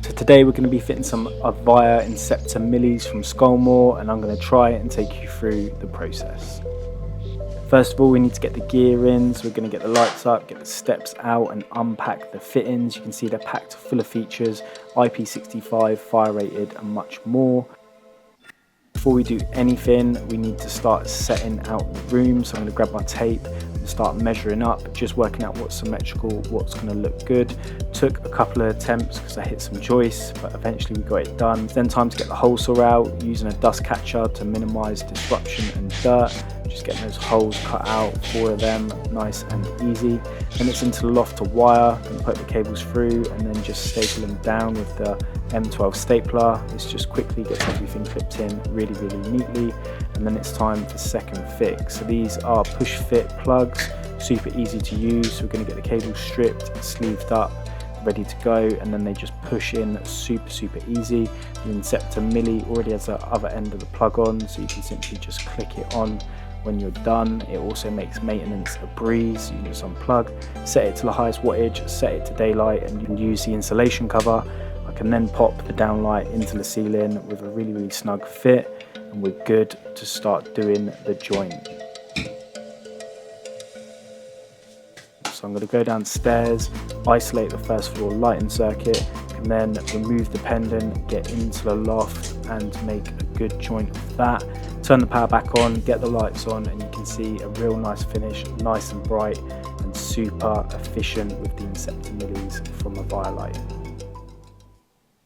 So today we're going to be fitting some Ovia Inceptor Millis from Skullmore, and I'm going to try it and take you through the process. First of all, we need to get the gear in, so we're going to get the lights up, get the steps out and unpack the fittings. You can see they're packed full of features, IP65, fire rated and much more. Before we do anything, we need to start setting out the room. So I'm going to grab my tape and start measuring up, just working out what's symmetrical, what's going to look good. Took a couple of attempts because I hit some joists, but eventually we got it done. Then time to get the hole saw out, using a dust catcher to minimize disruption and dirt. Just getting those holes cut out, 4 of them, nice and easy. Then it's into the loft to wire, and put the cables through and then just staple them down with the M12 stapler. This just quickly gets everything clipped in really neatly, and then it's time for second fix. So these are push fit plugs, super easy to use. So we're going to get the cable stripped, sleeved up, ready to go, and then they just push in super easy. The Inceptor Milli already has the other end of the plug on, so you can simply just click it on when you're done. It also makes maintenance a breeze. You can just unplug, set it to the highest wattage, set it to daylight, and you can use the insulation cover. I can then pop the downlight into the ceiling with a really snug fit, and we're good to start doing the joint. So I'm going to go downstairs, isolate the first floor lighting circuit, and then remove the pendant, get into the loft and make a good joint of that. Turn the power back on, get the lights on, and you can see a real nice finish, nice and bright and super efficient with the Inceptor Millis from Ovia Light.